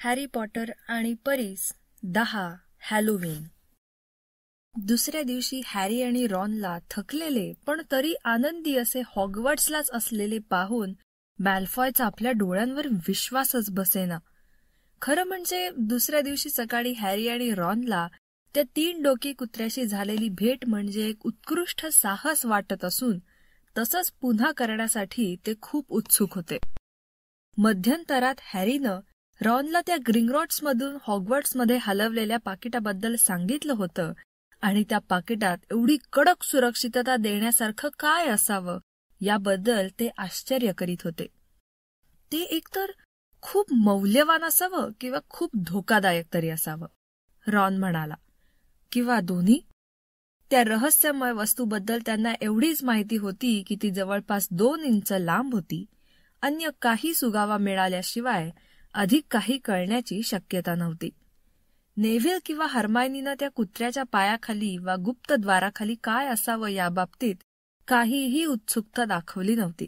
Harry Potter आणि परीस 10 Halloween. दुसऱ्या दिवशी हॅरी आणि रॉनला थकलेले पण तरी आनंदी असे हॉगवर्ट्सलाच असलेले पाहून मॅल्फॉयचा आपल्या डोळ्यांवर विश्वासच बसेना. खरं म्हणजे दुसऱ्या दिवशी सकाळी हॅरी आणि रॉनला त्या 3 डोकी कुत्र्याशी झालेली भेट म्हणजे एक उत्कृष्ट साहस वाटत असून तसंच पुन्हा करण्यासाठी ते खूप उत्सुक होते. मध्यंतरात हॅरीनं रॉनला त्या ग्रिंगरॉट्समधून हॉगवर्ट्समध्ये हलवलेल्या पाकिटाबद्दल सांगितलं होतं आणि त्या पाकिटात एवढी कडक सुरक्षितता देण्यासारखं काय असावं याबद्दल ते आश्चर्य करीत होते. ते एकतर खूप मौल्यवान असावं किंवा खूप धोकादायक तरी असावं, रॉन म्हणाला. किंवा दोन्ही? त्या रहस्यमय वस्तूबद्दल त्यांना एवढीच माहिती होती की ती जवळपास 2 इंच लांब होती. अन्य काही सुगावा मिळाल्याशिवाय अधिक काही कळण्याची शक्यता नव्हती. नेव्हिल किंवा हर्मायनीनं त्या कुत्र्याच्या पायाखाली वा गुप्तद्वाराखाली काय असावं याबाबतीत काहीही उत्सुकता दाखवली नव्हती.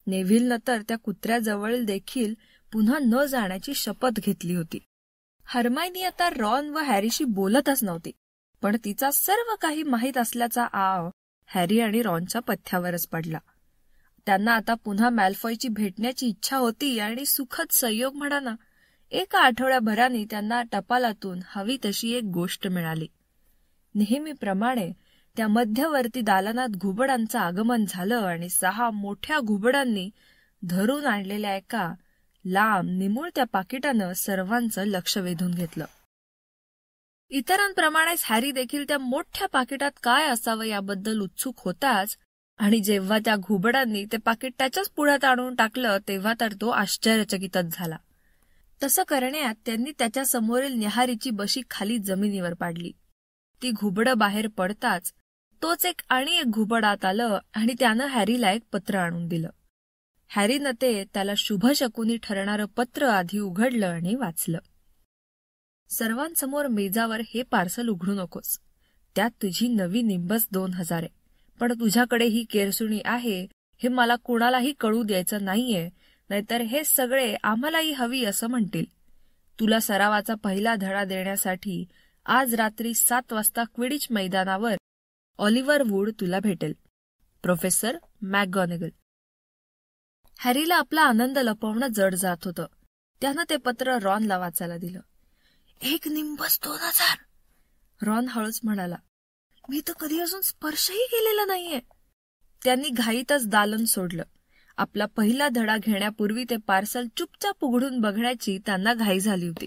नेव्हिलनं तर त्या कुत्र्याजवळ देखील पुन्हा न जाण्याची शपथ घेतली होती. हर्मायनी आता रॉन व हॅरीशी बोलतच नव्हती, पण तिचा सर्व काही माहीत असल्याचा आव हॅरी आणि रॉनच्या पथ्यावरच पडला. त्यांना आता पुन्हा मॅल्फॉयची भेटण्याची इच्छा होती आणि सुखद संयोग म्हणा ना, एका आठवड्याभराने त्यांना टपालातून हवी तशी एक गोष्ट मिळाली. नेहमीप्रमाणे त्या मध्यवर्ती दालनात घुबडांचं आगमन झालं आणि 6 मोठ्या घुबडांनी धरून आणलेल्या एका लांब निमुळत्या पाकिटानं सर्वांचं लक्ष वेधून घेतलं. इतरांप्रमाणेच हॅरी देखील त्या मोठ्या पाकिटात काय असावं याबद्दल उत्सुक होताच, आणि जेव्हा त्या घुबडांनी ते पाकिट त्याच्याच पुढ्यात आणून टाकलं तेव्हा तर तो आश्चर्यचकितच झाला. तसं करण्यात त्यांनी त्याच्या समोरील न्याहारीची बशी खाली जमिनीवर पाडली. ती घुबडं बाहेर पडताच तोच एक घुबड आत आलं आणि त्यानं हॅरीला एक पत्र आणून दिलं. हॅरीनं ते त्याला शुभशकुनी ठरणारं पत्र आधी उघडलं आणि वाचलं. सर्वांसमोर मेजावर हे पार्सल उघडू नकोस. त्यात तुझी नवी निंबस 2000 आहे. पण तुझ्याकडे ही केरसुणी आहे हे मला कुणालाही कळू द्यायचं नाहीये, नाहीतर हे सगळे आम्हालाही हवी असं म्हणतील. तुला सरावाचा पहिला धडा देण्यासाठी आज रात्री 7 वाजता क्विडिच मैदानावर ऑलिव्हर वूड तुला भेटेल. प्रोफेसर मॅकगॉनेगल. हॅरीला आपला आनंद लपवणं जड जात होतं. त्यानं ते पत्र रॉनला वाचायला दिलं. 1 निंबस 2000, रॉन हळूच म्हणाला. मी तर कधी अजून स्पर्शही केलेला नाहीये. त्यांनी घाईतच दालन सोडलं. आपला पहिला धडा घेण्यापूर्वी ते पार्सल चुपचाप उघडून बघण्याची त्यांना घाई झाली होती.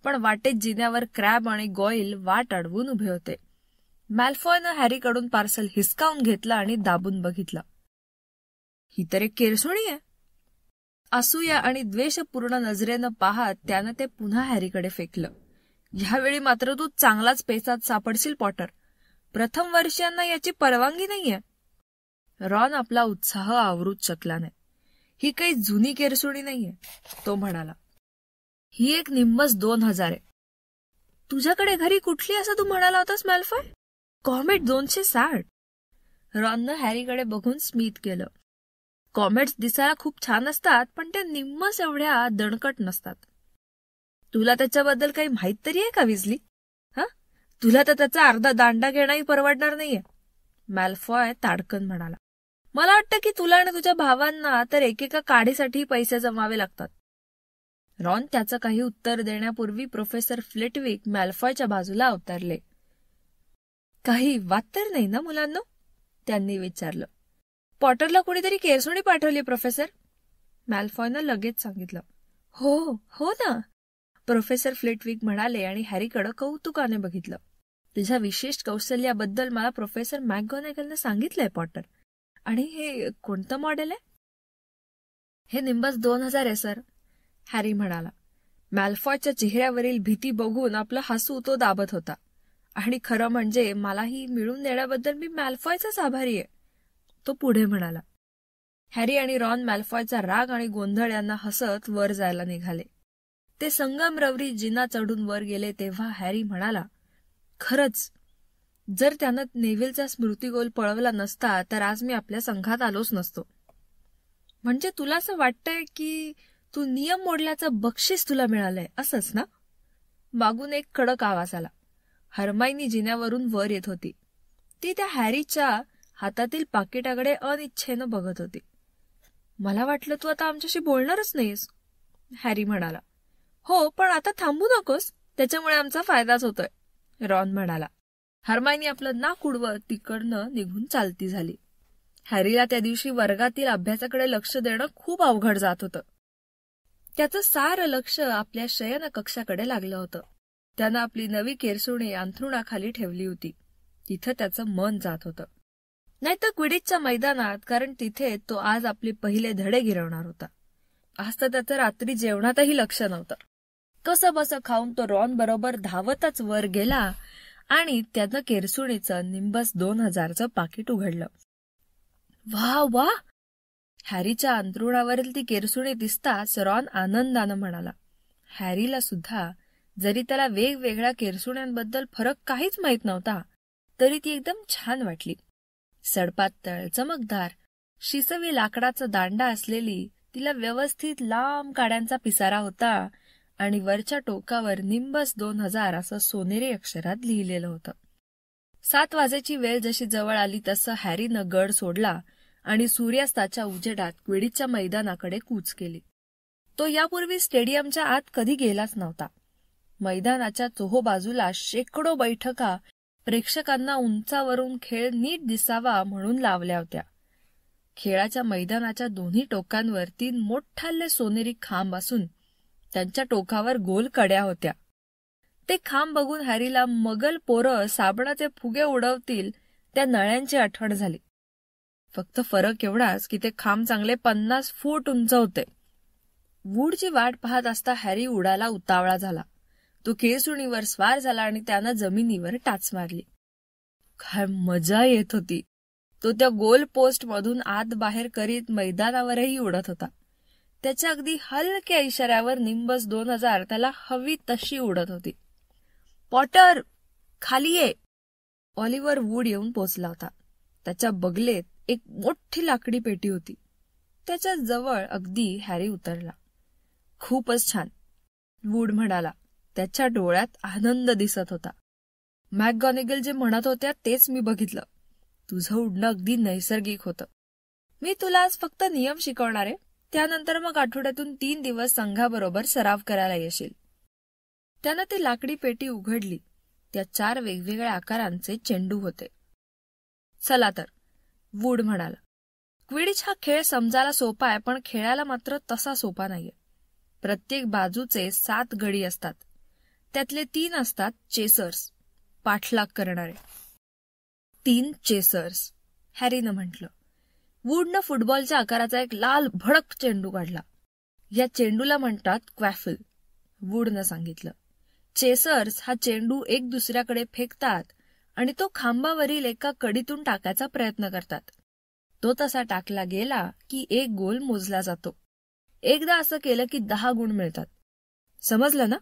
पण वाटेत जिन्यावर क्रॅब आणि गॉईल वाट अडवून उभे होते. मॅल्फॉयनं हॅरीकडून पार्सल हिसकावून घेतलं आणि दाबून बघितलं. ही तर एक केरसुणी आहे. असूया आणि द्वेषपूर्ण नजरेनं पाहत त्यानं ते पुन्हा हॅरीकडे फेकलं. ह्यावेळी मात्र तू चांगलाच पेचात सापडशील पॉटर. प्रथम वर्षीयांना याची परवानगी नाहीये. रॉन आपला उत्साह आवरूच शकला नाही. ही काही जुनी केरसुणी नाहीये, तो म्हणाला. ही एक निंबस 2000 आहे. तुझ्याकडे घरी कुठली असं तू म्हणाला होतास मॅल्फॉय? कॉमेट 260. रॉननं हॅरीकडे बघून स्मित केलं. कॉमेट्स दिसायला खूप छान असतात, पण त्या निम्मस एवढ्या दणकट नसतात. तुला त्याच्याबद्दल काही माहित तरी आहे का विजली? तुला तर त्याचा अर्धा दांडा घेणाही परवडणार नाहीये, मॅल्फॉय ताडकन म्हणाला. मला वाटतं की तुला आणि तुझ्या भावांना तर एकेका काडीसाठी पैसे जमावे लागतात. रॉन त्याचं काही उत्तर देण्यापूर्वी प्रोफेसर फ्लिटविक मॅल्फॉयच्या बाजूला अवतरले. काही वाद तर नाही ना मुलांनो? त्यांनी विचारलं. पॉटरला कुणीतरी केरसुणी पाठवली प्रोफेसर, मॅल्फॉयनं लगेच सांगितलं. हो ना, प्रोफेसर फ्लिटविक म्हणाले आणि हॅरीकडे कौतुकाने बघितलं. तुझ्या विशेष कौशल्याबद्दल मला प्रोफेसर मॅकगॉनेगलनं सांगितलंय पॉटर. आणि हे कोणतं मॉडेल आहे? हे निंबस 2000 आहे सर, हॅरी म्हणाला. मॅल्फॉयच्या चेहऱ्यावरील भीती बघून आपलं हसू तो दाबत होता. आणि खरं म्हणजे मलाही मिळून देण्याबद्दल मी मॅल्फॉयचाच आभारी आहे, तो पुढे म्हणाला. हॅरी आणि रॉन मॅल्फॉयचा राग आणि गोंधळ यांना हसत वर जायला निघाले. ते संगमरवरी जिना चढून वर गेले तेव्हा हॅरी म्हणाला, खरंच जर त्यानं नेव्हिलचा स्मृतिगोल पळवला नसता तर आज मी आपल्या संघात आलोच नसतो. म्हणजे तुला असं वाटतंय की तू नियम मोडल्याचं बक्षीस तुला मिळालंय असंच ना? मागून एक कडक आवाज आला. हर्मायनी जिन्यावरून वर येत होती. ती त्या हॅरीच्या हातातील पाकिटाकडे अनिच्छेनं बघत होती. मला वाटलं तू आता आमच्याशी बोलणारच नाहीस, हॅरी म्हणाला. हो, पण आता थांबू नकोस, त्याच्यामुळे आमचा फायदाच होतोय, रॉन म्हणाला. हर्मायनी आपलं नाक उडवत तिकडनं निघून चालती झाली. हॅरीला त्या दिवशी वर्गातील अभ्यासाकडे लक्ष देणं खूप अवघड जात होतं. त्याचं सारं लक्ष आपल्या शयन कक्षाकडे लागलं होतं. त्यानं आपली नवी केरसुणी अंथरुणाखाली ठेवली होती. तिथं त्याचं मन जात होतं. नाहीतर क्विडिचच्या मैदानात, कारण तिथे तो आज आपले पहिले धडे गिरवणार होता. आज तर त्याचं रात्री जेवणातही लक्ष नव्हतं. कसं बसं खाऊन तो रॉन बरोबर धावतच वर गेला आणि त्यानं केरसुणीचं निंबस 2000चं पाकिट उघडलं. वा वा, हॅरीच्या अंथरुणावरील ती केरसुणी दिसताच रॉन आनंदानं म्हणाला. हॅरीला सुद्धा, जरी त्याला वेगवेगळ्या केरसुण्यांबद्दल फरक काहीच माहीत नव्हता, तरी ती एकदम छान वाटली. सडपातळ, चमकदार, शिसवी लाकडाचा दांडा असलेली, तिला व्यवस्थित लांब काड्यांचा पिसारा होता आणि वरच्या टोकावर निंबस 2000 असं सोनेरी अक्षरात लिहिलेलं होतं. 7 वाजेची वेळ जशी जवळ आली तसं हॅरीनं गड सोडला आणि सूर्यास्ताच्या उजेडात क्विडिचच्या मैदानाकडे कूच केली. तो यापूर्वी स्टेडियमच्या आत कधी गेलाच नव्हता. मैदानाच्या चोहोबाजूला शेकडो बैठका प्रेक्षकांना उंचावरून खेळ नीट दिसावा म्हणून लावल्या होत्या. खेळाच्या मैदानाच्या दोन्ही टोकांवर 3 मोठाले सोनेरी खांब असून त्यांच्या टोकावर गोल कड्या होत्या. ते खांब बघून हॅरीला मगल पोरं साबणाचे फुगे उडवतील त्या नळ्यांची आठवण झाली. फक्त फरक एवढाच की ते खांब चांगले 50 फूट उंच होते. वूडची वाट पाहत असता हॅरी उडाला उतावळा झाला. तो केरसुणीवर स्वार झाला आणि त्यानं जमिनीवर टाच मारली. काय मजा येत होती. तो त्या गोल पोस्ट मधून आत बाहेर करीत मैदानावरही उडत होता. त्याच्या अगदी हलक्या इशाऱ्यावर निंबस 2000 त्याला हवी तशी उडत होती. पॉटर, खाली ये! ऑलिव्हर वूड येऊन पोचला होता. त्याच्या बगलेत एक मोठी लाकडी पेटी होती. त्याच्या जवळ अगदी हॅरी उतरला. खूपच छान, वूड म्हणाला. त्याच्या डोळ्यात आनंद दिसत होता. मॅकगॉनिगल जे म्हणत होत्या तेच मी बघितलं. तुझं उडणं अगदी नैसर्गिक होतं. मी तुला आज फक्त नियम शिकवणार आहे. त्यानंतर मग आठवड्यातून 3 दिवस संघाबरोबर सराव करायला येशील. त्यानं ती लाकडी पेटी उघडली. त्या 4 वेगवेगळ्या आकारांचे चेंडू होते. चला तर, वूड म्हणाला. क्विडिच हा खेळ समजायला सोपा आहे, पण खेळायला मात्र तसा सोपा नाहीये. प्रत्येक बाजूचे 7 गडी असतात. त्यातले 3 असतात चेसर्स, पाठलाग करणारे. 3 चेसर्स, हॅरीनं म्हटलं. वूडनं फुटबॉलच्या आकाराचा एक लाल भडक चेंडू काढला. या चेंडूला म्हणतात क्वॅफल, वूडनं सांगितलं. चेसर्स हा चेंडू एक दुसऱ्याकडे फेकतात आणि तो खांबावरील एका कडीतून टाकायचा प्रयत्न करतात. तो तसा टाकला गेला की 1 गोल मोजला जातो. एकदा असं केलं की 10 गुण मिळतात. समजलं ना?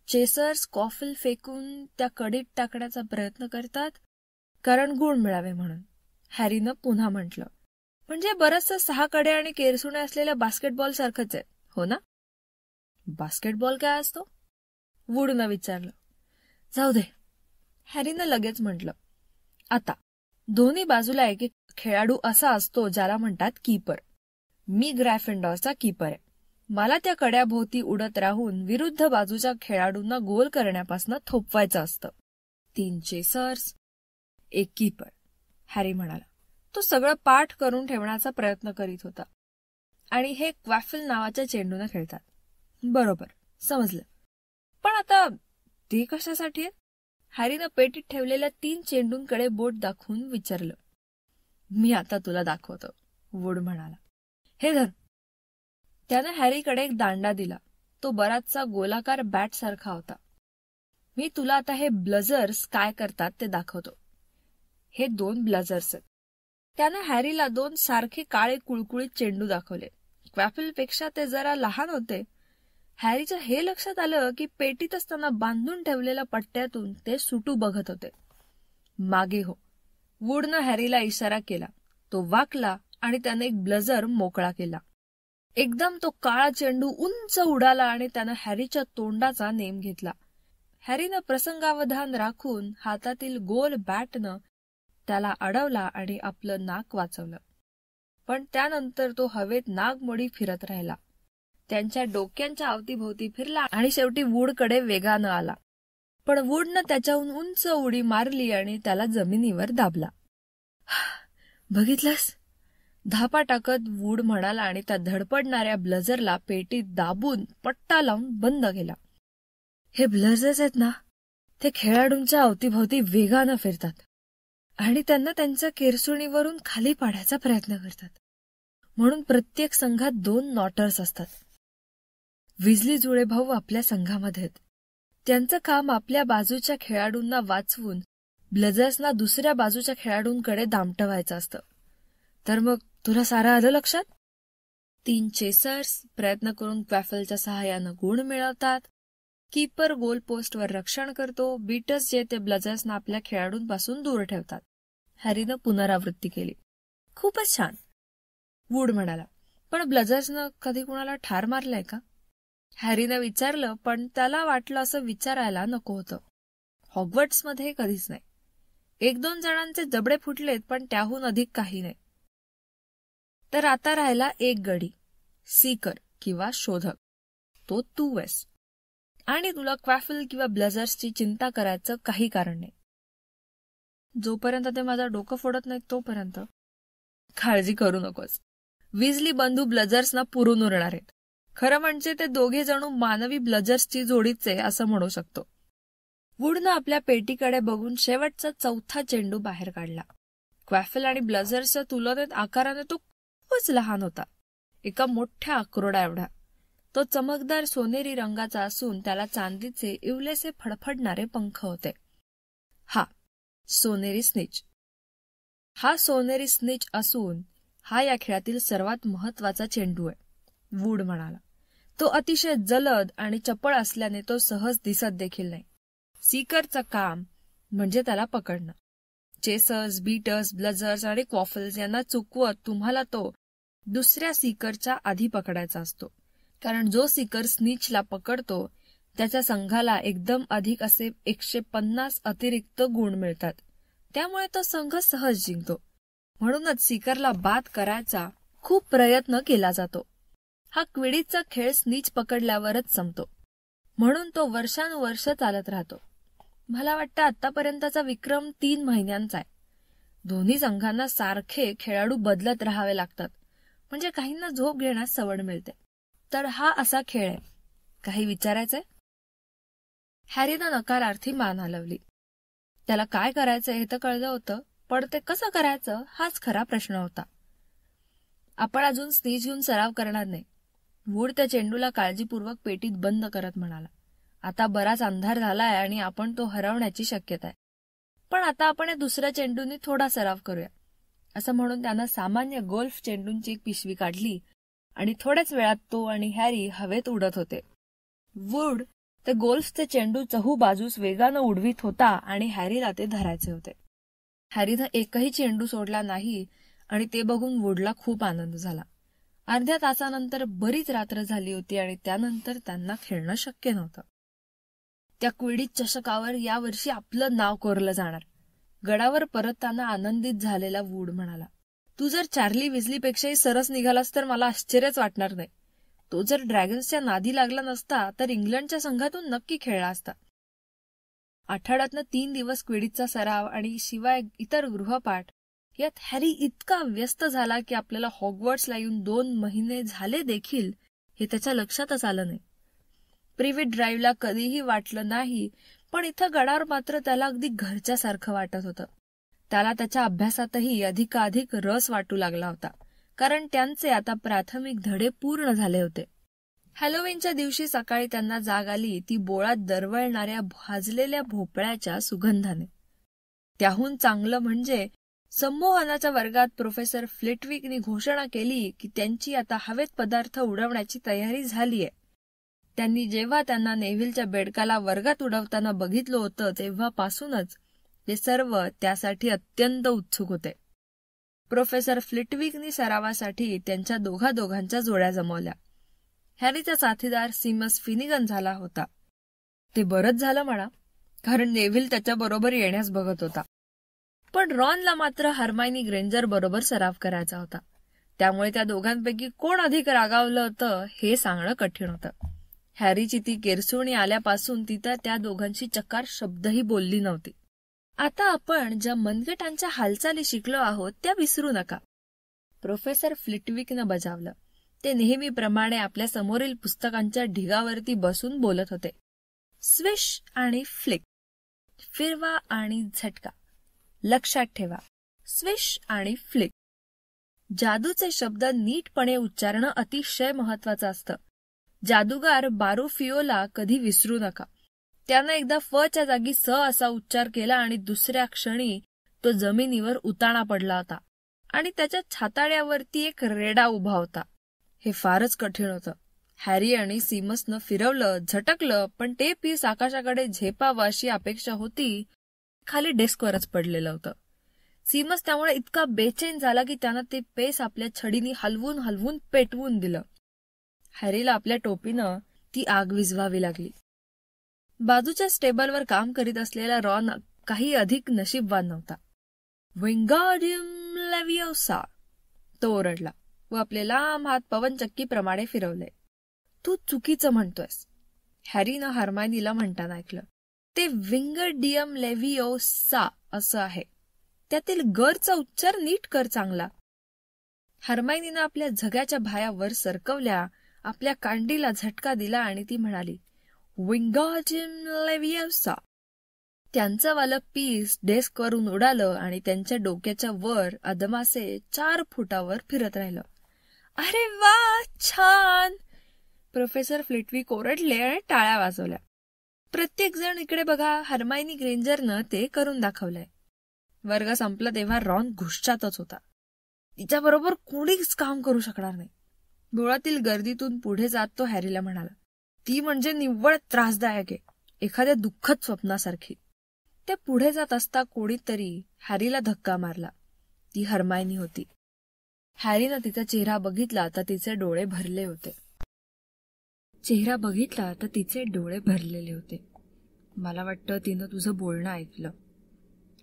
चेसर्स कॉफल फेकून त्या कडीत टाकण्याचा प्रयत्न करतात कारण गुण मिळावे म्हणून, हॅरीनं पुन्हा म्हटलं. म्हणजे बरंचसं 6 कडे आणि केरसुणे असलेल्या बास्केटबॉल सारखंच आहे, हो ना? बास्केटबॉल काय असतो? वूडनं विचारलं. जाऊ दे, हॅरीनं लगेच म्हटलं. आता दोन्ही बाजूला एक एक खेळाडू असा असतो ज्याला म्हणतात कीपर. मी ग्रायफिंडॉरचा कीपर आहे. मला त्या कड्याभोवती उडत राहून विरुद्ध बाजूच्या खेळाडूंना गोल करण्यापासून थोपवायचं असतं. 3 चेसर्स, 1 कीपर, हॅरी म्हणाला. तो सगळं पाठ करून ठेवण्याचा प्रयत्न करीत होता. आणि हे क्वॅफल नावाच्या चेंडूने खेळतात. बरोबर, समजलं. पण आता ते कशासाठी आहेत? हॅरीनं पेटीत ठेवलेल्या 3 चेंडूंकडे बोट दाखवून विचारलं. मी आता तुला दाखवतो, वूड म्हणाला. हे धर. त्यानं हॅरीकडे एक दांडा दिला. तो बराचसा गोलाकार बॅट सारखा होता. मी तुला आता हे ब्लझर्स काय करतात ते दाखवतो. हे 2 ब्लझर्स आहेत. त्यानं हॅरीला 2 सारखे काळे कुळकुळीत चेंडू दाखवले. क्वॅफलपेक्षा ते जरा लहान होते. हॅरीच्या हे लक्षात आलं की पेटीत असताना बांधून ठेवलेल्या पट्ट्यातून ते सुटू बघत होते. मागे हो, वूडनं हॅरीला इशारा केला. तो वाकला आणि त्याने एक ब्लझर मोकळा केला. एकदम तो काळा चेंडू उंच उडाला आणि त्यानं हॅरीच्या तोंडाचा नेम घेतला. हॅरीनं प्रसंगावधान राखून हातातील गोल बॅटनं त्याला अडवला आणि आपलं नाक वाचवलं. पण त्यानंतर तो हवेत नागमोडी फिरत राहिला. त्यांच्या डोक्यांच्या अवतीभोवती फिरला आणि शेवटी वूडकडे वेगानं आला. पण वूडनं त्याच्याहून उंच उडी मारली आणि त्याला जमिनीवर दाबला. बघितलंस? धापा टाकत वूड म्हणाला आणि त्या धडपडणाऱ्या ब्लझरला पेटीत दाबून पट्टा लावून बंद केला. हे ब्लझर्स आहेत ना, ते खेळाडूंच्या अवतीभोवती वेगानं फिरतात आणि त्यांना त्यांच्या केरसुणीवरून खाली पाडायचा प्रयत्न करतात. म्हणून प्रत्येक संघात 2 नॉटर्स असतात. विजली जुळे भाऊ आपल्या संघामध्ये आहेत. त्यांचं काम आपल्या बाजूच्या खेळाडूंना वाचवून ब्लझर्सना दुसऱ्या बाजूच्या खेळाडूंकडे दामटवायचं असतं. तर मग तुला सारं आलं लक्षात? 3 चेसर्स प्रयत्न करून क्वॅफलच्या सहाय्यानं गुण मिळवतात. कीपर गोल पोस्टवर रक्षण करतो. बीटर्स जे ते ब्लझर्सना आपल्या खेळाडूंपासून दूर ठेवतात. हॅरीनं पुनरावृत्ती केली. खूपच छान, वूड म्हणाला. पण ब्लझर्सनं कधी कुणाला ठार मारलंय का? हॅरीनं विचारलं, पण त्याला वाटलं असं विचारायला नको होतं. हॉग्वर्ट्समध्ये कधीच नाही. 1-2 जणांचे जबडे फुटलेत, पण त्याहून अधिक काही नाही. तर आता राहिला एक गडी, सीकर किंवा शोधक. तो तू आहेस. आणि तुला क्वॅफल किंवा ब्लझर्सची चिंता करायचं काही कारण नाही. जोपर्यंत ते माझं डोकं फोडत नाही तोपर्यंत काळजी करू नकोस. विजली बंधू ब्लझर्सना पुरून उरणार आहेत. खरं म्हणजे ते दोघे जणू मानवी ब्लझर्सची जोडीच आहे असं म्हणू शकतो. वूडनं आपल्या पेटीकडे बघून शेवटचा 4था चेंडू बाहेर काढला. क्वॅफल आणि ब्लझर्सच्या तुलनेत आकाराने तो खूपच लहान होता. एका मोठ्या अक्रोडा एवढा. तो चमकदार सोनेरी रंगाचा असून त्याला चांदीचे इवलेसे फडफडणारे पंख होते. हा सोनेरी स्निच. हा सोनेरी स्निच असून हा या खेळातील सर्वात महत्वाचा चेंडू आहे, वूड म्हणाला. तो अतिशय जलद आणि चपळ असल्याने तो सहज दिसत देखील नाही. सीकरचं काम म्हणजे त्याला पकडणं. चेसर्स, बीटर्स, ब्लझर्स आणि क्वॉफल्स यांना चुकवत तुम्हाला तो दुसऱ्या सीकरच्या आधी पकडायचा असतो. कारण जो सीकर स्निचला पकडतो त्याच्या संघाला एकदम अधिक असे 150 अतिरिक्त गुण मिळतात. त्यामुळे तो संघ सहज जिंकतो. म्हणूनच सीकरला बाद करायचा खूप प्रयत्न केला जातो. हा क्विडिचचा खेळ स्निच पकडल्यावरच संपतो. म्हणून तो वर्षानुवर्ष चालत राहतो. मला वाटतं आतापर्यंतचा विक्रम 3 महिन्यांचा आहे. दोन्ही संघांना सारखे खेळाडू बदलत राहावे लागतात. म्हणजे काहींना झोप घेण्यास सवड मिळते. तर हा असा खेळ आहे. काही विचारायचंय? हॅरीनं नकारार्थी मान हलवली. त्याला काय करायचं हे तर कळलं होतं, पण ते कसं करायचं हाच खरा प्रश्न होता. आपण अजून स्निच घेऊन सराव करणार नाही, वूड त्या चेंडूला काळजीपूर्वक पेटीत बंद करत म्हणाला. आता बराच अंधार झालाय आणि आपण तो हरवण्याची शक्यता आहे. पण आता आपण या दुसऱ्या चेंडूंनी थोडा सराव करूया. असं म्हणून त्यानं सामान्य गोल्फ चेंडूंची एक पिशवी काढली आणि थोड्याच वेळात तो आणि हॅरी हवेत उडत होते. वूड ते गोल्फचे चेंडू चहू बाजूस वेगानं उडवीत होता आणि हॅरीला ते धरायचे होते. हॅरीनं एकही चेंडू सोडला नाही आणि ते बघून वूडला खूप आनंद झाला. अर्ध्या तासानंतर बरीच रात्र झाली होती आणि त्यानंतर त्यांना खेळणं शक्य नव्हतं. त्या क्विडिच चषकावर यावर्षी आपलं नाव कोरलं जाणार. गडावर परतताना आनंदित झालेला वूड म्हणाला. तू जर चार्ली विजलीपेक्षाही सरस निघालास तर मला आश्चर्यच वाटणार नाही. तो जर ड्रॅगन्सच्या नादी लागला नसता तर इंग्लंडच्या संघातून नक्की खेळला असता. आठवड्यातनं 3 दिवस क्विडिचचा सराव आणि शिवाय इतर गृहपाठ यात हॅरी इतका व्यस्त झाला की आपल्याला हॉग्वर्ट्सला येऊन 2 महिने झाले देखील हे त्याच्या लक्षातच आलं नाही. प्रिव्हिट ड्राईव्हला कधीही वाटलं नाही, पण इथं गडावर मात्र त्याला अगदी घरच्यासारखं वाटत होतं. त्याला त्याच्या अभ्यासातही अधिकाधिक रस वाटू लागला होता, कारण त्यांचे आता प्राथमिक धडे पूर्ण झाले होते. हॅलोवीनच्या दिवशी सकाळी त्यांना जाग आली ती बोळात दरवळणाऱ्या भाजलेल्या भोपळ्याच्या सुगंधाने. त्याहून चांगलं म्हणजे संमोहनाच्या वर्गात प्रोफेसर फ्लिटविकनी घोषणा केली की त्यांची आता हवेत पदार्थ उडवण्याची तयारी झालीय. त्यांनी जेव्हा त्यांना नेव्हिलच्या बेडकाला वर्गात उडवताना बघितलं होतं तेव्हापासूनच ते सर्व त्यासाठी अत्यंत उत्सुक होते. प्रोफेसर फ्लिटविकनी सरावासाठी त्यांच्या दोघांच्या जोड्या जमवल्या. हॅरीचा साथीदार सीमस फिनिगन झाला होता. ते बरंच झालं म्हणा, कारण नेव्हिल त्याच्याबरोबर येण्यास बघत होता. पण रॉनला मात्र हर्मायनी ग्रेंजर बरोबर सराव करायचा होता. त्यामुळे त्या दोघांपैकी कोण अधिक रागावलं होतं हे सांगणं कठीण होतं. हॅरीची ती केरसुणी आल्यापासून ती तर त्या दोघांशी चकार शब्दही बोलली नव्हती. आता आपण ज्या मनगटांच्या हालचाली शिकलो आहोत त्या विसरू नका. प्रोफेसर फ्लिटविकनं बजावलं. ते नेहमीप्रमाणे आपल्या समोरील पुस्तकांच्या ढिगावरती बसून बोलत होते. स्विश आणि फ्लिक, फिरवा आणि झटका. लक्षात ठेवा, स्विश आणि फ्लिक. जादूचे शब्द नीटपणे उच्चारणं अतिशय महत्वाचं असतं. जादूगार बारूफियोला कधी विसरू नका. त्यानं एकदा फच्या जागी स असा उच्चार केला आणि दुसऱ्या क्षणी तो जमिनीवर उताणा पडला होता आणि त्याच्या छाताड्यावरती एक रेडा उभा होता. हे फारच कठीण होतं. हॅरी आणि सीमसनं फिरवलं, झटकलं, पण ते पीस आकाशाकडे झेपावं अशी अपेक्षा होती, खाली डेस्कवरच पडलेलं होतं. सीमस त्यामुळे इतका बेचैन झाला की त्यानं ते पेस आपल्या छडीने हलवून हलवून पेटवून दिलं. हॅरीला आपल्या टोपीनं ती आग विझवावी लागली. बाजूच्या स्टेबलवर काम करीत असलेला रॉन काही अधिक नशीबवान नव्हता. विंगार्डियम लेव्हिओसा, तो ओरडला व आपले लांब हात पवनचक्कीप्रमाणे फिरवले. तू चुकीचं म्हणतोयस, हॅरीनं हर्मायनीला म्हणताना ऐकलं. ते विंगर्डियम लेव्हिओसा असं आहे. त्यातील गरचा उच्चार नीट कर चांगला. हर्मायनीनं आपल्या झग्याच्या भायावर सरकवल्या, आपल्या कांडीला झटका दिला आणि ती म्हणाली, विंगार्डियम लेव्हिओसा. त्यांचं वालं पीस डेस्कवरून उडालं आणि त्यांच्या डोक्याच्या वर अदमासे 4 फुटावर फिरत राहिलं. अरे वा, छान. प्रोफेसर फ्लिटविक ओरडले आणि टाळ्या वाजवल्या. प्रत्येक जण इकडे बघा, हर्मायनी ग्रेंजरनं ते करून दाखवलंय. वर्ग संपला तेव्हा रॉन घुसचातच होता. तिच्याबरोबर कोणीच काम करू शकणार नाही. बोळातील गर्दीतून पुढे जात तो हॅरीला म्हणाला, ती म्हणजे निव्वळ त्रासदायक आहे, एखाद्या दुःखद स्वप्नासारखी. ते पुढे जात असता कोणीतरी हॅरीला धक्का मारला. ती हर्मायनी होती. हॅरीनं तिचा चेहरा बघितला तर तिचे डोळे भरले होते. मला वाटतं तिनं तुझं बोलणं ऐकलं.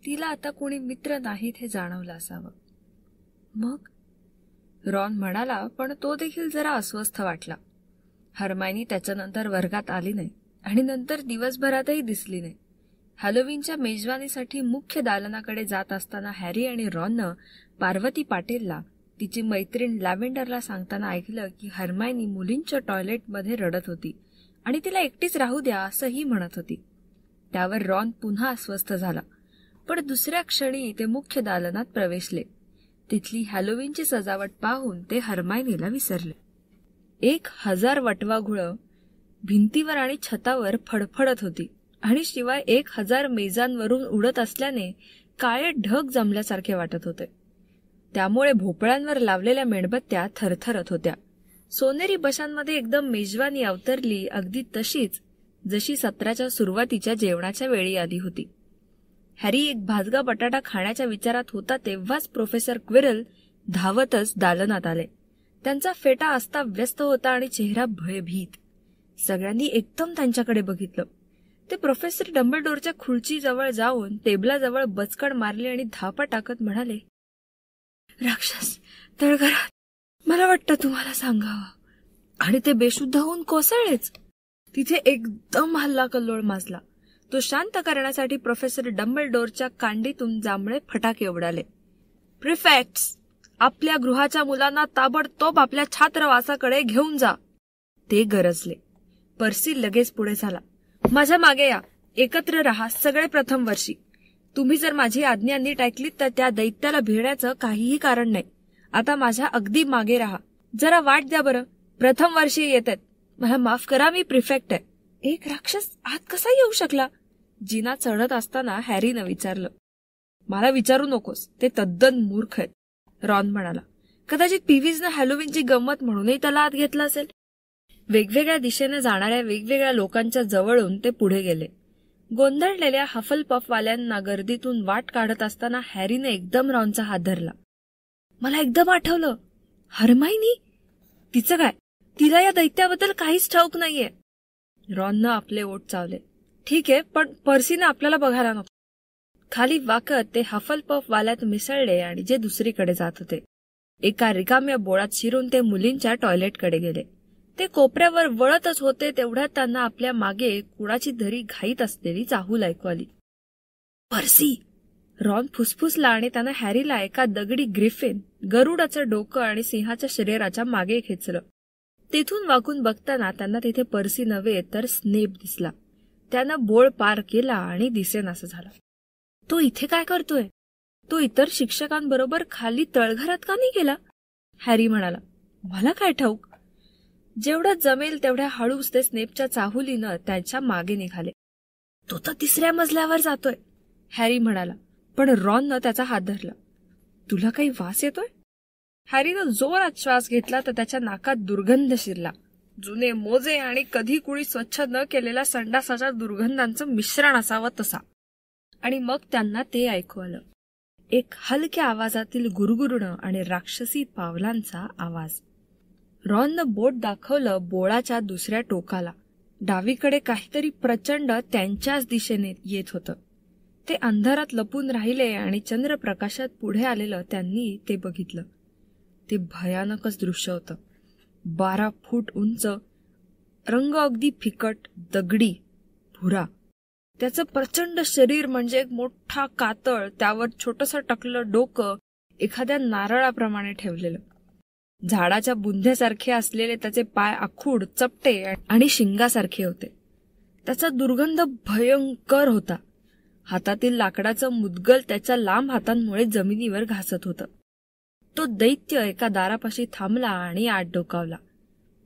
तिला आता कोणी मित्र नाहीत हे जाणवलं असावं. मग? रॉन म्हणाला, पण तो देखील जरा अस्वस्थ वाटला. हर्मायनी त्याच्यानंतर वर्गात आली नाही आणि नंतर दिवसभरातही दिसली नाही. हॅलोवीनच्या मेजवानीसाठी मुख्य दालनाकडे जात असताना हॅरी आणि रॉननं पार्वती पाटीलला तिची मैत्रीण लॅव्हेंडरला सांगताना ऐकलं की हर्मायनी मुलींच्या टॉयलेटमध्ये रडत होती आणि तिला एकटीच राहू द्या असंही म्हणत होती. त्यावर रॉन पुन्हा अस्वस्थ झाला, पण दुसऱ्या क्षणी ते मुख्य दालनात प्रवेशले. तिथली हॅलोवीनची सजावट पाहून ते हर्मायनीला विसरले. 1000 वटवाघुळं भिंतीवर आणि छतावर फडफडत होती आणि शिवाय 1000 मेजांवरून उडत असल्याने काळे ढग जमल्यासारखे वाटत होते. त्यामुळे भोपळ्यांवर लावलेल्या मेणबत्त्या थरथरत होत्या. सोनेरी बशांमध्ये एकदम मेजवानी अवतरली, अगदी तशीच जशी सत्राच्या सुरुवातीच्या जेवणाच्या वेळी आली होती. हॅरी एक भाजगा बटाटा खाण्याच्या विचारात होता तेव्हाच प्रोफेसर क्विरल धावतच दालनात आले. त्यांचा फेटा अस्ताव्यस्त होता आणि चेहरा भयभीत. सगळ्यांनी एकदम त्यांच्याकडे बघितलं. ते प्रोफेसर डंबलडोरच्या खुर्चीजवळ जाऊन टेबलाजवळ बचकड मारली आणि धापा टाकत म्हणाले, राक्षस तळघरात, मला वाटतं तुम्हाला सांगावं. आणि ते बेशुद्ध होऊन कोसळलेच. तिथे एकदम हल्ला कल्लोळ माजला. तो शांत करण्यासाठी प्रोफेसर डंबलडोरच्या कांडीतून जांभळे फटाके उडाले. प्रिफेक्ट्स, आपल्या गृहाच्या मुलांना ताबडतोब आपल्या छात्रवासाकडे घेऊन जा, ते गरजले. पर्सी लगेच पुढे झाला. माझ्या मागे या, एकत्र राहा सगळे प्रथम वर्षी. तुम्ही जर माझी आज्ञा नीट ऐकलीत तर त्या दैत्याला भिडण्याचं काहीही कारण नाही. आता माझ्या अगदी मागे राहा. जरा वाट द्या बरं, प्रथम वर्षी येतात. मला माफ करा, मी प्रिफेक्ट आहे. एक राक्षस आत कसा येऊ शकला? जिना चढत असताना हॅरीनं विचारलं. मला विचारू नकोस, ते तद्दन मूर्ख आहेत, रॉन म्हणाला. कदाचित पीव्हीजनं हॅलोवीनची गंमत म्हणूनही त्याला आत घेतलं असेल. वेगवेगळ्या दिशेने जाणाऱ्या वेगवेगळ्या लोकांच्या जवळून ते पुढे गेले. गोंधळलेल्या हफलपफवाल्यांना गर्दीतून वाट काढत असताना हॅरीने एकदम रॉनचा हात धरला. मला एकदम आठवलं, हरमायनी, तिचं काय? तिला या दैत्याबद्दल काहीच ठाऊक नाहीये. रॉननं आपले ओठ चावले. ठीक आहे, पण पर्सीनं आपल्याला बघायला नको. खाली वाकत ते हफलपफ वाल्यात मिसळले आणि जे दुसरीकडे जात होते. एका रिकाम्या बोळात शिरून ते मुलींच्या टॉयलेटकडे गेले. ते कोपऱ्यावर वळतच होते तेवढ्यात त्यांना आपल्या मागे कुणाची तरी घाईत असलेली चाहूल ऐकू आली. पर्सी! रॉन फुसफुसला आणि त्यानं हॅरीला एका दगडी ग्रिफिन, गरुडाचं डोकं आणि सिंहाच्या शरीराच्या मागे खेचलं. तिथून वाकून बघताना त्यांना तिथे पर्सी नव्हे तर स्नेप दिसला. त्यानं बोळ पार केला आणि दिसेनासं झाला. तो इथे काय करतोय? तो इतर शिक्षकांबरोबर खाली तळघरात का नाही गेला? हॅरी म्हणाला. मला काय ठाऊक. जेवढं जमेल तेवढ्या हळूच ते स्नेपच्या चाहुलीनं त्याच्या मागे निघाले. तो तर 3ऱ्या मजल्यावर जातोय, हॅरी म्हणाला, पण रॉननं त्याचा हात धरला. तुला काही वास येतोय? हॅरीनं जोरात श्वास घेतला तर त्याच्या नाकात दुर्गंध शिरला. जुने मोजे आणि कधी कुणी स्वच्छ न केलेल्या संडासाच्या दुर्गंधांचं मिश्रण असावं तसा. आणि मग त्यांना ते ऐकू आलं. एक हलक्या आवाजातील गुरगुरणं आणि राक्षसी पावलांचा आवाज. रॉननं बोट दाखवलं बोळाच्या दुसऱ्या टोकाला. डावीकडे काहीतरी प्रचंड त्यांच्याच दिशेने येत होतं. ते अंधारात लपून राहिले आणि चंद्रप्रकाशात पुढे आलेलं त्यांनी ते बघितलं. ते भयानकच दृश्य होतं. 12 फूट उंच, रंग अगदी फिकट, दगडी, भुरा. त्याचं प्रचंड शरीर म्हणजे एक मोठा कातळ, त्यावर छोटंसं टकलं डोकं एखाद्या नारळाप्रमाणे ठेवलेलं. झाडाच्या बुंध्यासारखे असलेले त्याचे पाय आखूड, चपटे आणि शिंगासारखे होते. त्याचा दुर्गंध भयंकर होता. हातातील लाकडाचं मुदगल त्याच्या लांब हातांमुळे जमिनीवर घासत होतं. तो दैत्य एका दारापाशी थांबला आणि आत डोकावला.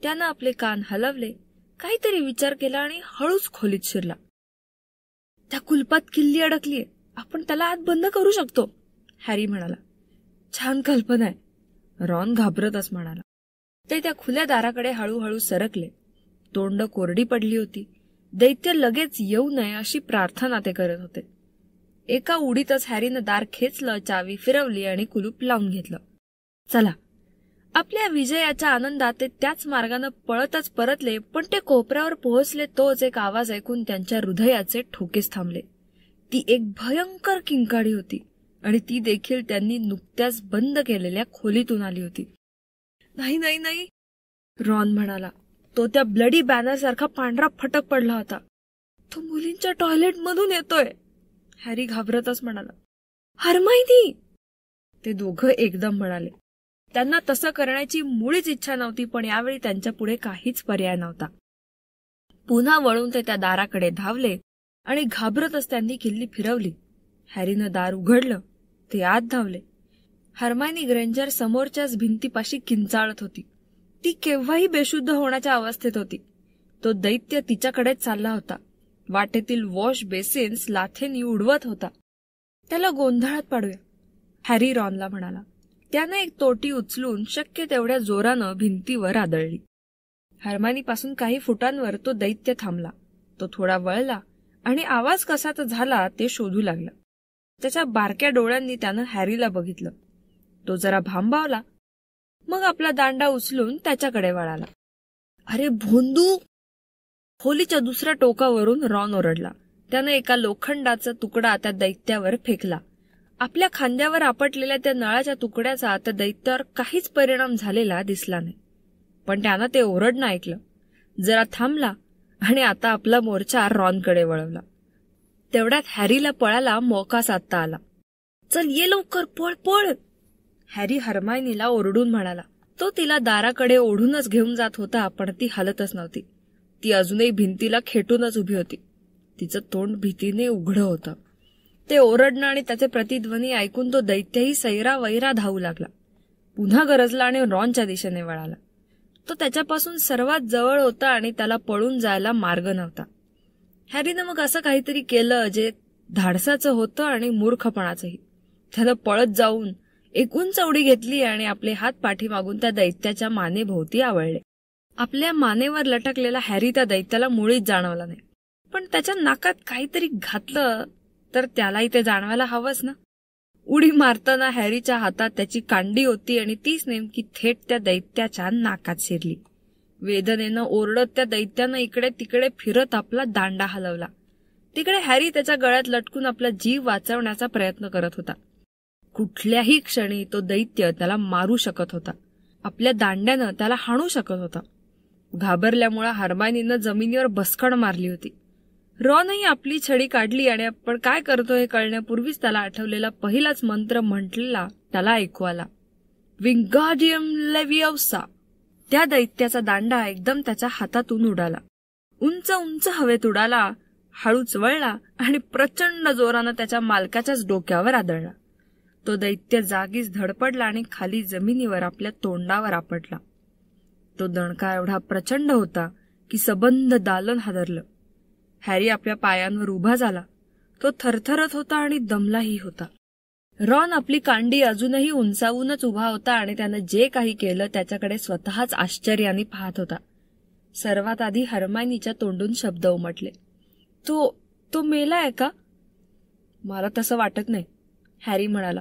त्यानं आपले कान हलवले, काहीतरी विचार केला आणि हळूच खोलीत शिरला. त्या कुलपात किल्ली अडकलीये, आपण त्याला आत बंद करू शकतो, हॅरी म्हणाला. छान कल्पना आहे, रॉन घाबरतच म्हणाला. ते त्या खुल्या दाराकडे हळूहळू सरकले. तोंड कोरडी पडली होती. दैत्य लगेच येऊ नये अशी प्रार्थना ते करत होते. एका उडीतच हॅरीनं दार खेचलं, चावी फिरवली आणि कुलूप लावून घेतलं. चला. आपल्या विजयाच्या आनंदात ते त्याच मार्गानं पळतच परतले, पण ते कोपऱ्यावर पोहोचले तोच एक आवाज ऐकून त्यांच्या हृदयाचे ठोकेच थांबले. ती एक भयंकर किंकाळी होती आणि ती देखील त्यांनी नुकत्याच बंद केलेल्या खोलीतून आली होती. नाही नाही नाही, रॉन म्हणाला. तो त्या ब्लडी बॅनरसारखा पांढरा फटक पडला होता. तो मुलींच्या टॉयलेटमधून येतोय, हॅरी घाबरतच म्हणाला. हरमायनी, ते दोघं एकदम म्हणाले. त्यांना तसं करण्याची मुळीच इच्छा नव्हती, पण यावेळी त्यांच्या पुढे काहीच पर्याय नव्हता. पुन्हा वळून ते त्या दाराकडे धावले आणि घाबरतच त्यांनी किल्ली फिरवली. हॅरीनं दार उघडलं. ते आत धावले. हरमायनी ग्रेंजर समोरच्याच भिंतीपाशी किंचाळत होती. ती केव्हाही बेशुद्ध होण्याच्या अवस्थेत होती. तो दैत्य तिच्याकडेच चालला होता. वाटेतील वॉश बेसिन्स लाथेनी उडवत होता. त्याला गोंधळात पाडूया, हॅरी रॉनला म्हणाला. त्याने एक तोटी उचलून शक्य तेवढ्या जोरानं भिंतीवर आदळली. हरमानीपासून काही फुटांवर तो दैत्य थांबला. तो थोडा वळला आणि आवाज कसा तर झाला ते शोधू लागला. त्याच्या बारक्या डोळ्यांनी त्यानं हॅरीला बघितलं. तो जरा भांबावला, मग आपला दांडा उचलून त्याच्याकडे वळाला. अरे भोंदू! खोलीच्या दुसऱ्या टोकावरून रॉन ओरडला. त्यानं एका लोखंडाचा तुकडा त्या दैत्यावर फेकला. आपल्या खांद्यावर आपटलेल्या त्या नळाच्या तुकड्याचा त्या दैत्यावर काहीच परिणाम झालेला दिसला नाही. पण त्यानं ते ओरडणं ऐकलं. जरा थांबला आणि आता आपला मोर्चा रॉनकडे वळवला. तेवढ्यात हॅरीला पळायला मोका साधता आला. चल ये लवकर, पळ पळ, हॅरी हरमायनीला ओरडून म्हणाला. तो तिला दाराकडे ओढूनच घेऊन जात होता, पण ती हलतच नव्हती. ती अजूनही भिंतीला खेटूनच उभी होती. तिचं तोंड भीतीने उघडं होतं. ते ओरडणं आणि त्याचे प्रतिध्वनी ऐकून तो दैत्यही सैरा वैरा धावू लागला. पुन्हा गरजला आणि रॉनच्या दिशेने वळाला. तो त्याच्यापासून सर्वात जवळ होता आणि त्याला पळून जायला मार्ग नव्हता. हॅरीनं मग असं काहीतरी केलं जे धाडसाचं होतं आणि मूर्खपणाचंही. त्यानं पळत जाऊन एक उंच उडी घेतली आणि आपले हात पाठीमागून त्या दैत्याच्या मानेभोवती आवळले. आपल्या मानेवर लटकलेला हॅरी त्या दैत्याला मुळीच जाणवला नाही, पण त्याच्या नाकात काहीतरी घातलं तर त्यालाही ते जाणवायला हवंच ना. उडी मारताना हॅरीच्या हातात त्याची कांडी होती आणि तीच नेमकी थेट त्या दैत्याच्या नाकात शिरली. वेदनेनं ओरडत त्या दैत्यानं इकडे तिकडे फिरत आपला दांडा हलवला. तिकडे हॅरी त्याच्या गळ्यात लटकून आपला जीव वाचवण्याचा प्रयत्न करत होता. कुठल्याही क्षणी तो दैत्य त्याला मारू शकत होता. आपल्या दांड्यानं त्याला हाणू शकत होता. घाबरल्यामुळे हर्मायनीनं जमिनीवर बसकण मारली होती. रॉनही आपली छडी काढली आणि आपण काय करतो हे कळण्यापूर्वीच त्याला आठवलेला पहिलाच मंत्र म्हटलेला त्याला ऐकू आला, विंगाडियम लेव्हिओसा. त्या दैत्याचा दांडा एकदम त्याच्या हातातून उडाला. उंच उंच हवेत उडाला, हळूच वळला आणि प्रचंड जोरानं त्याच्या मालकाच्याच डोक्यावर आदळला. तो दैत्य जागीच धडपडला आणि खाली जमिनीवर आपल्या तोंडावर आपटला. तो दणका एवढा प्रचंड होता की सबंध दालन हादरलं. हॅरी आपल्या पायांवर उभा झाला. तो थरथरत होता आणि दमलाही होता. रॉन आपली कांडी अजूनही उंचावूनच उभा होता आणि त्यानं जे काही केलं त्याच्याकडे स्वतःच आश्चर्याने पाहत होता. सर्वात आधी हर्मायनीच्या तोंडून शब्द उमटले, तो मेलाय का? मला तसं वाटत नाही, हॅरी म्हणाला.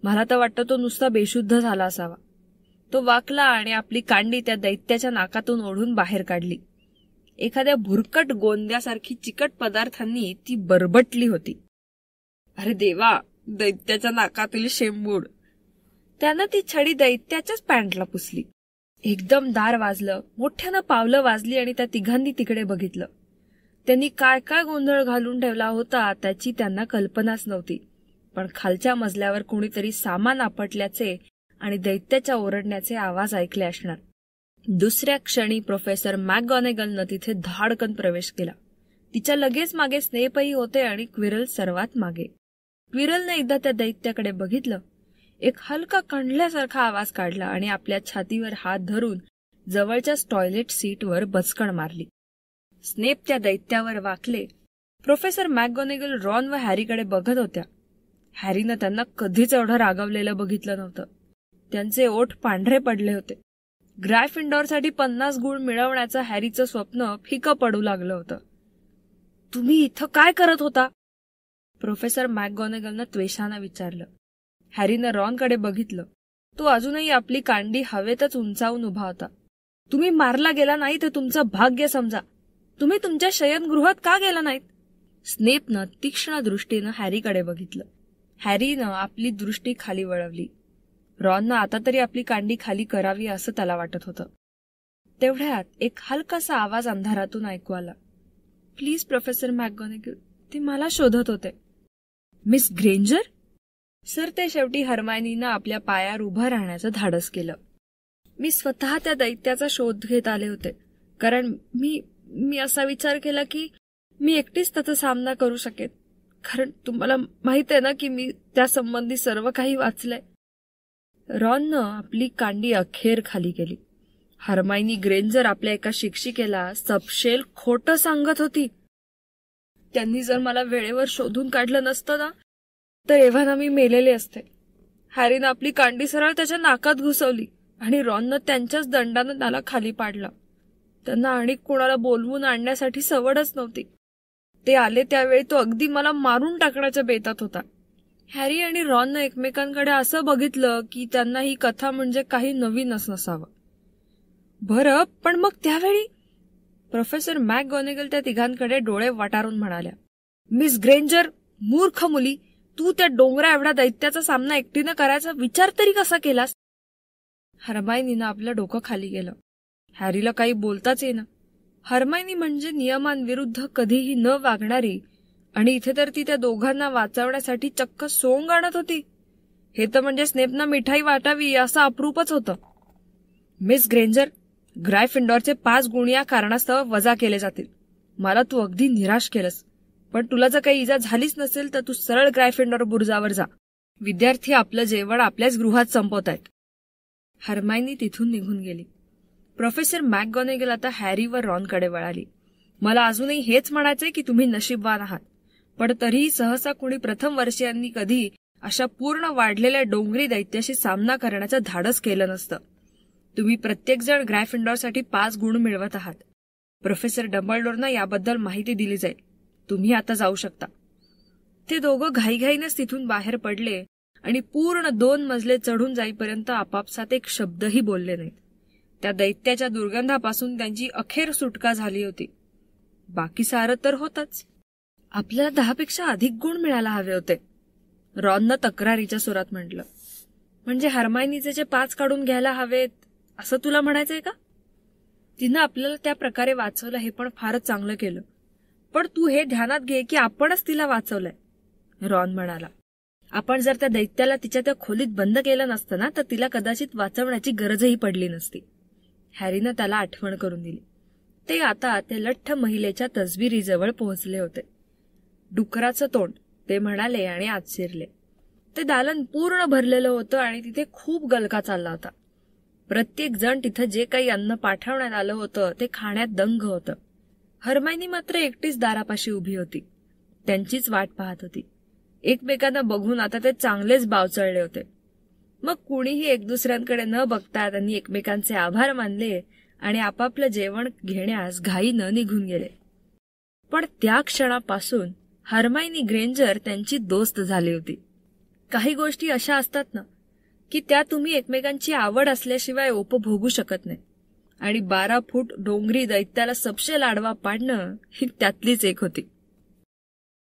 मला तर वाटतं तो नुसता बेशुद्ध झाला असावा. तो वाकला आणि आपली कांडी त्या दैत्याच्या नाकातून ओढून बाहेर काढली. एखाद्या भुरकट गोंद्यासारखी चिकट पदार्थांनी ती बरबटली होती. अरे देवा, दैत्याच्या नाकातील शेंबूड. त्यानं ती छडी दैत्याच्याच पॅन्टला पुसली. एकदम दार वाजलं, मोठ्यानं पावलं वाजली आणि त्या तिघांनी तिकडे बघितलं. त्यांनी काय काय गोंधळ घालून ठेवला होता त्याची त्यांना कल्पनाच नव्हती. पण खालच्या मजल्यावर कोणीतरी सामान आपटल्याचे आणि दैत्याच्या ओरडण्याचे आवाज ऐकले असणार. दुसऱ्या क्षणी प्रोफेसर मॅकगॉनेगलनं तिथे धाडकन प्रवेश केला. तिच्या लगेच मागे स्नेपही होते आणि क्विरल सर्वात मागे. क्विरलने एकदा त्या दैत्याकडे बघितलं, एक हलका कणल्यासारखा आवाज काढला आणि आपल्या छातीवर हात धरून जवळच्याच टॉयलेट सीटवर बचकण मारली. स्नेप त्या दैत्यावर वाकले. प्रोफेसर मॅकगॉनेगल रॉन व हॅरीकडे बघत होत्या. हॅरीनं त्यांना कधीच एवढं रागवलेलं बघितलं नव्हतं. त्यांचे ओठ पांढरे पडले होते. ग्रायफिंडॉरसाठी 50 गुण मिळवण्याचं हॅरीचं स्वप्न फिकं पडू लागलं होतं. तुम्ही इथं काय करत होता? प्रोफेसर मॅकगॉनेगलनं त्वेषानं विचारलं. हॅरीनं रॉनकडे बघितलं. तो अजूनही आपली कांडी हवेतच उंचावून उभा होता. तुम्ही मारला गेला नाही तर तुमचं भाग्य समजा. तुम्ही तुमच्या शयनगृहात का गेला नाहीत? स्नेपनं तीक्ष्ण दृष्टीनं हॅरीकडे बघितलं. हॅरीनं आपली दृष्टी खाली वळवली. रॉननं आता तरी आपली कांडी खाली करावी असं त्याला वाटत होतं. तेवढ्यात एक हलकासा आवाज अंधारातून ऐकू आला. प्लीज प्रोफेसर मॅकगॉनेगल, ते मला शोधत होते. Miss Granger? सर ते शेवटी हर्मायनीनं आपल्या पायावर उभं राहण्याचं धाडस केलं. मी स्वतः त्या दैत्याचा शोध घेत आले होते, कारण मी असा विचार केला की मी एकटीच त्याचा सामना करू शकेन. कारण तुम्हाला माहित आहे ना की मी त्या संबंधी सर्व काही वाचलंय. रॉननं आपली कांडी अखेर खाली केली. हर्मायनी ग्रेंजर आपल्या एका शिक्षिकेला सपशेल खोटं सांगत होती. त्यांनी जर मला वेळेवर शोधून काढलं नसतं ना तर एव्हाना मी मेलेले असते. हॅरीनं आपली कांडी सरळ त्याच्या नाकात घुसवली आणि रॉननं त्यांच्याच दंडानं त्याला खाली पाडला. त्यांना आणि कोणाला बोलवून आणण्यासाठी सवडच नव्हती. ते आले त्यावेळी तो अगदी मला मारून टाकण्याच्या बेतात होता. हॅरी आणि रॉननं एकमेकांकडे असं बघितलं की त्यांना ही कथा म्हणजे काही नवीनच नसावं. बरं, पण मग त्यावेळी? प्रोफेसर मॅकगॉनेगल त्या तिघांकडे डोळे वटारून म्हणाल्या. मिस ग्रेंजर, मूर्ख मुली, तू त्या डोंगरा एवढा दैत्याचा सामना एकटीनं करायचा विचार तरी कसा केलास? हर्मायनीनं आपलं डोकं खाली गेलं. हॅरीला काही बोलताच येईना. हर्मायनी म्हणजे नियमांविरुद्ध कधीही न वागणारी, आणि इथे तर ती त्या दोघांना वाचवण्यासाठी चक्क सोंग आणत होती. हे तर म्हणजे स्नेपना मिठाई वाटावी असं अप्रूपच होतं. मिस ग्रेंजर, ग्रायफिंडॉरचे 5 गुण या कारणास्तव वजा केले जातील. मला तू अगदी निराश केलंस, पण तुला जर काही इजा झालीच नसेल तर तू सरळ ग्रायफिंडॉर बुरुजावर जा. विद्यार्थी आपलं जेवण आपल्याच गृहात संपवत आहेत. हर्मायनी तिथून निघून गेली. प्रोफेसर मॅकगॉनेगल आता हॅरी व रॉनकडे वळाली. मला अजूनही हेच म्हणायचंय की तुम्ही नशीबवान आहात, पण तरीही सहसा कुणी प्रथम वर्षीयांनी कधी अशा पूर्ण वाढलेल्या डोंगरी दैत्याशी सामना करण्याचं धाडस केलं नसतं. तुम्ही प्रत्येकजण ग्रायफिंडॉरसाठी 5 गुण मिळवत आहात. प्रोफेसर डंबलडोरना याबद्दल माहिती दिली जाईल. तुम्ही आता जाऊ शकता. ते दोघं घाईघाईनेच तिथून बाहेर पडले आणि पूर्ण 2 मजले चढून जाईपर्यंत आपापसात एक शब्दही बोलले नाहीत. त्या दैत्याच्या दुर्गंधापासून त्यांची अखेर सुटका झाली होती. बाकी सारं तर होतच. आपल्याला 10 पेक्षा अधिक गुण मिळायला हवे होते, रॉननं तक्रारीच्या सुरात म्हटलं. म्हणजे हर्मायनीचे जे 5 काढून घ्यायला हवेत असं तुला म्हणायचंय का? तिनं आपल्याला त्या प्रकारे वाचवलं हे पण फारच चांगलं केलं, पण तू हे ध्यानात घे की आपणच तिला वाचवलंय, रॉन म्हणाला. आपण जर त्या दैत्याला तिच्या त्या खोलीत बंद केलं नसतं ना तर तिला कदाचित वाचवण्याची गरजही पडली नसती. हॅरीनं त्याला आठवण करून दिली. ते आता त्या लठ्ठ महिलेच्या तसबिरीजवळ पोहोचले होते. डुकराचं तोंड, ते म्हणाले आणि आत शिरले. ते दालन पूर्ण भरलेलं होतं आणि तिथे खूप गलका चालला होता. प्रत्येक जण तिथं जे काही अन्न पाठवण्यात आलं होतं ते खाण्यात दंग होतं. हर्मायनी मात्र एकटीच दारापाशी उभी होती. त्यांचीच वाट पाहत होती. एकमेकांना बघून आता ते चांगलेच बावचळले होते. मग कुणीही एक दुसऱ्यांकडे न बघता त्यांनी एकमेकांचे आभार मानले आणि आपापलं जेवण घेण्यास घाईनं निघून गेले. पण त्या क्षणापासून हर्मायनी ग्रेंजर त्यांची दोस्त झाली होती. काही गोष्टी अशा असतात ना की त्या तुम्ही एकमेकांची आवड असल्याशिवाय उपभोगू शकत नाही, आणि 12 फूट डोंगरी दैत्याला सपशेल आडवा पाडणं ही त्यातलीच एक होती.